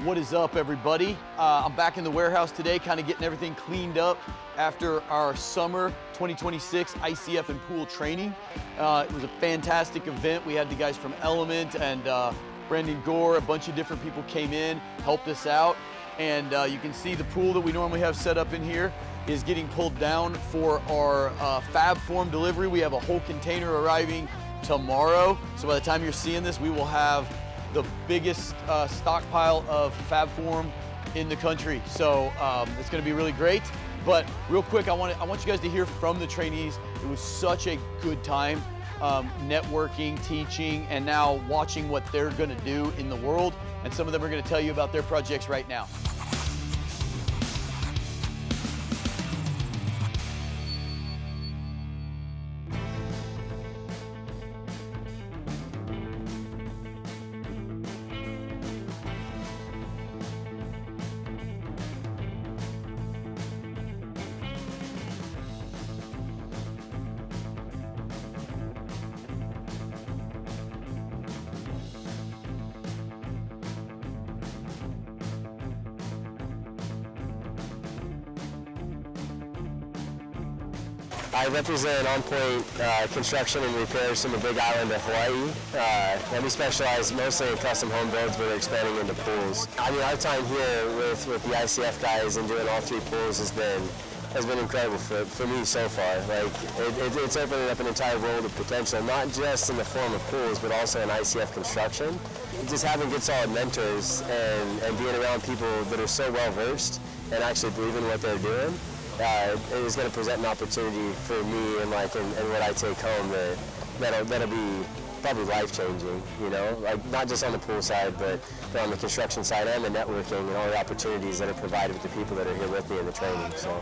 What is up, everybody? I'm back in the warehouse today, kind of getting everything cleaned up after our summer 2026 ICF and pool training. It was a fantastic event. We had the guys from Element and Brandon Gore, a bunch of different people came in, helped us out. And you can see the pool that we normally have set up in here is getting pulled down for our Fab Form delivery. We have a whole container arriving tomorrow. So by the time you're seeing this, we will have the biggest stockpile of Fab Form in the country. So it's gonna be really great. But real quick, I want you guys to hear from the trainees. It was such a good time networking, teaching, and now watching what they're gonna do in the world. And some of them are gonna tell you about their projects right now. I represent On Point Construction and Repairs from the Big Island of Hawaii. And we specialize mostly in custom home builds, but we're expanding into pools. I mean, our time here with the ICF guys and doing all three pools has been incredible for me so far. Like, it's opening up an entire world of potential, not just in the form of pools, but also in ICF construction. Just having good solid mentors and being around people that are so well versed and actually believe in what they're doing, it is going to present an opportunity for me and what I take home that'll be probably life-changing, you know, like not just on the pool side, but on the construction side and the networking and all the opportunities that are provided with the people that are here with me in the training. So.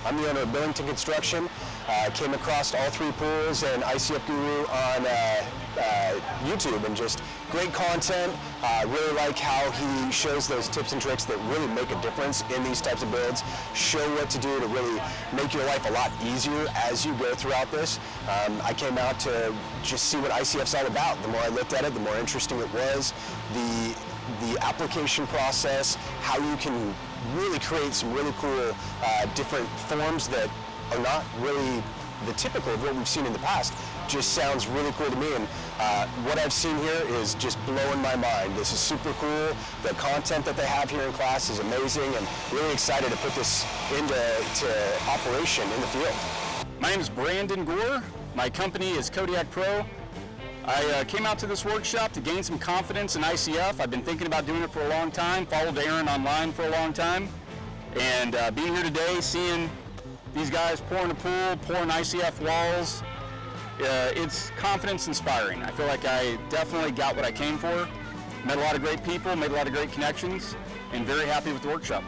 I'm the owner of Billington Construction. Came across all three pools and ICF Guru on YouTube, and just great content. Really like how he shows those tips and tricks that really make a difference in these types of builds. Show what to do to really make your life a lot easier as you go throughout this. I came out to just see what ICF's all about. The more I looked at it, the more interesting it was. The application process, how you can really create some really cool different forms that are not really the typical of what we've seen in the past. Just sounds really cool to me, and what I've seen here is just blowing my mind. This is super cool. The content that they have here in class is amazing, and really excited to put this into operation in the field. My name is Brandon Gore. My company is Kodiak Pro. I came out to this workshop to gain some confidence in ICF. I've been thinking about doing it for a long time, followed Aaron online for a long time, and being here today, seeing these guys pouring a pool, pouring ICF walls, it's confidence inspiring. I feel like I definitely got what I came for. Met a lot of great people, made a lot of great connections, and very happy with the workshop.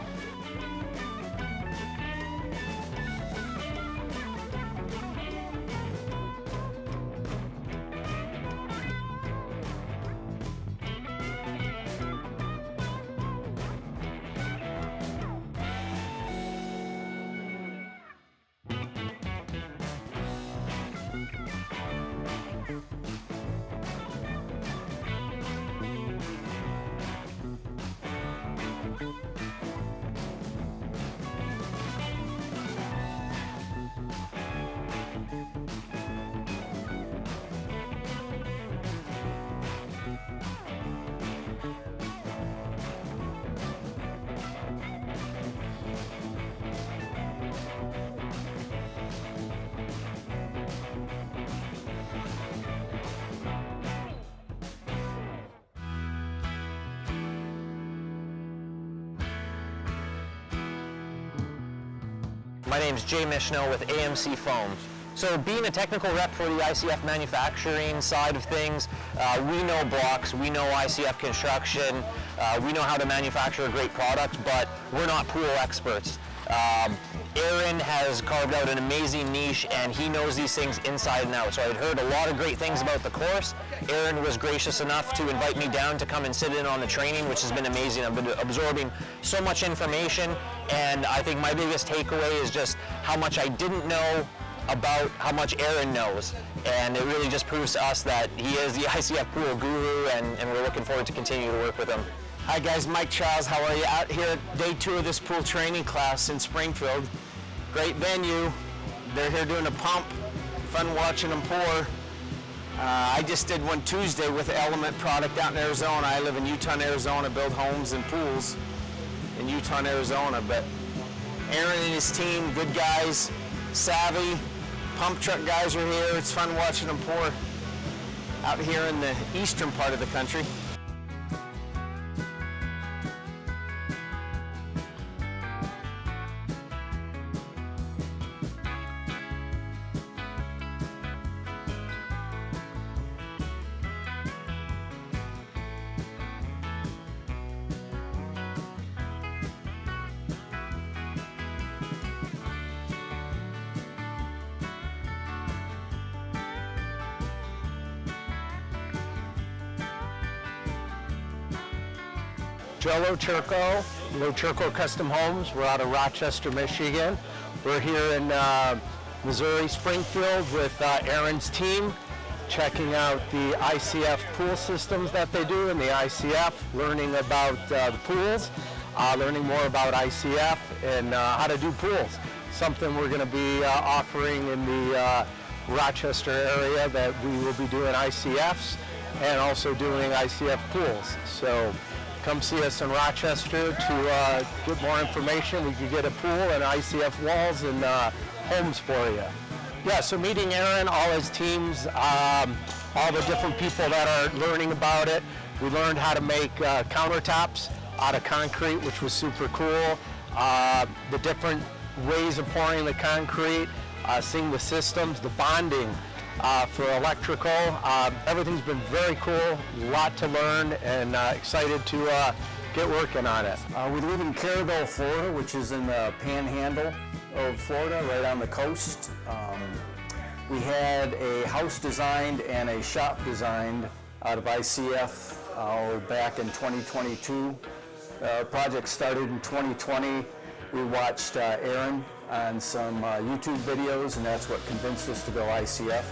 My name is Jay Michneau with AMC Foam. So being a technical rep for the ICF manufacturing side of things, we know blocks, we know ICF construction, we know how to manufacture a great product, but we're not pool experts. Aaron has carved out an amazing niche, and he knows these things inside and out. So I'd heard a lot of great things about the course. Aaron was gracious enough to invite me down to come and sit in on the training, which has been amazing. I've been absorbing so much information, and I think my biggest takeaway is just how much I didn't know about how much Aaron knows. And it really just proves to us that he is the ICF pool guru, and we're looking forward to continue to work with him. Hi guys, Mike Charles, how are you? Out here at day 2 of this pool training class in Springfield. Great venue. They're here doing a pump. Fun watching them pour. I just did one Tuesday with Element product out in Arizona. I live in Utah, Arizona, build homes and pools in Utah, Arizona. But Aaron and his team, good guys, savvy. Pump truck guys are here. It's fun watching them pour out here in the eastern part of the country. Joe Loturco Custom Homes. We're out of Rochester, Michigan. We're here in Missouri, Springfield with Aaron's team, checking out the ICF pool systems that they do in the ICF, learning about the pools, learning more about ICF and how to do pools. Something we're going to be offering in the Rochester area, that we will be doing ICFs and also doing ICF pools. So come see us in Rochester to get more information. We can get a pool and ICF walls and homes for you. Yeah, so meeting Aaron, all his teams, all the different people that are learning about it. We learned how to make countertops out of concrete, which was super cool. The different ways of pouring the concrete, seeing the systems, the bonding for electrical. Everything's been very cool, a lot to learn, and excited to get working on it. We live in Carabel, Florida, which is in the panhandle of Florida, right on the coast. We had a house designed and a shop designed out of ICF back in 2022. Our project started in 2020. We watched Aaron on some YouTube videos, and that's what convinced us to go ICF.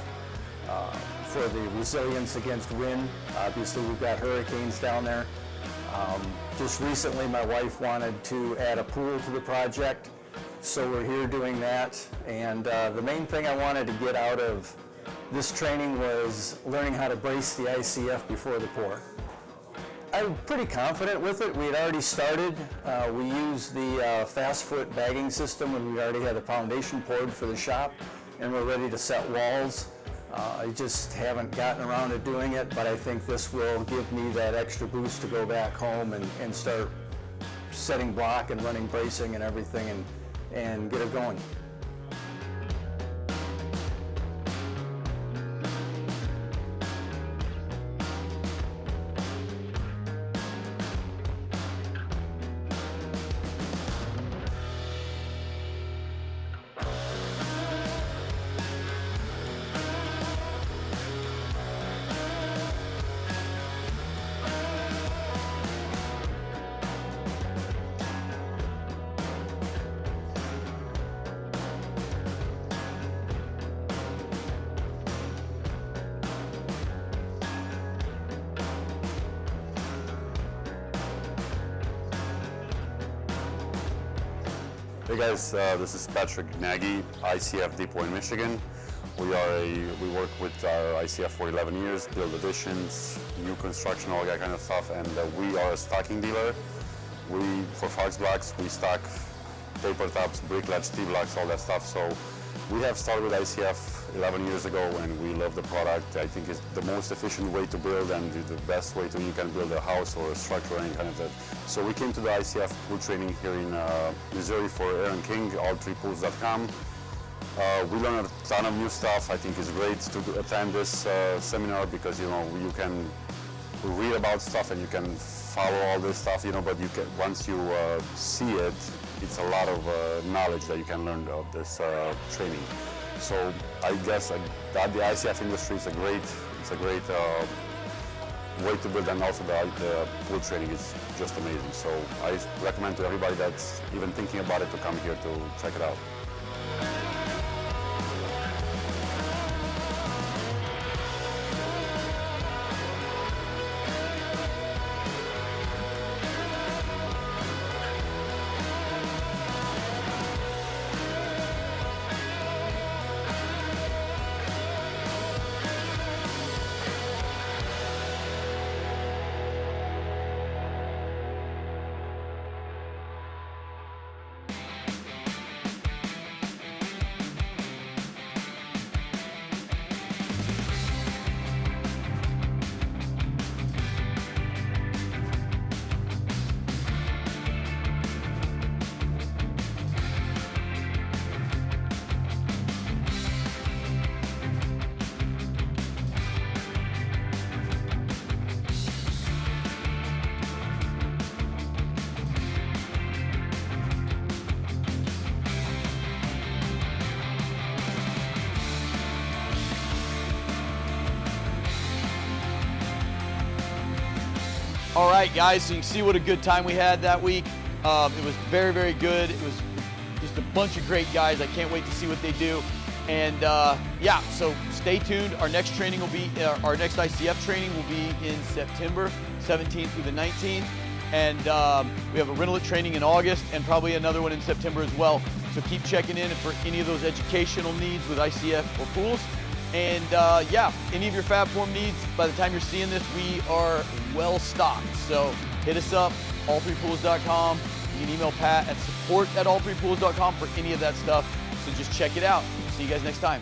For the resilience against wind. Obviously we've got hurricanes down there. Just recently my wife wanted to add a pool to the project, so we're here doing that. And the main thing I wanted to get out of this training was learning how to brace the ICF before the pour. I'm pretty confident with it. We had already started. We used the fast foot bagging system when we already had the foundation poured for the shop, and we're ready to set walls. I just haven't gotten around to doing it, but I think this will give me that extra boost to go back home and start setting block and running bracing and everything and get it going. Hey guys, this is Patrick Nagy, ICF Deep Point, Michigan. We work with our ICF for 11 years, build additions, new construction, all that kind of stuff, and we are a stocking dealer. For Fox Blocks, we stock paper tops, brick latch, T-blocks, all that stuff. So we have started with ICF 11 years ago, and we love the product. I think it's the most efficient way to build and the best way you can build a house or a structure or any kind of that. So we came to the ICF pool training here in Missouri for Aaron King, all3pools.com. We learned a ton of new stuff. I think it's great to attend this seminar because you can read about stuff and you can follow all this stuff, but you can, once you see it, it's a lot of knowledge that you can learn of this training. So I guess that the ICF industry is a great way to build, and also the pool training is just amazing. So I recommend to everybody that's even thinking about it to come here to check it out. All right, guys, so you can see what a good time we had that week. It was very, very good. It was just a bunch of great guys. I can't wait to see what they do. And yeah, so stay tuned. Our next training will be, our next ICF training will be in September 17th through the 19th. And we have a Rental It training in August and probably another one in September as well. So keep checking in for any of those educational needs with ICF or pools. And yeah, any of your FabForm needs, by the time you're seeing this, we are well stocked. So hit us up, all3pools.com. You can email Pat at support@all3pools.com for any of that stuff. So just check it out. See you guys next time.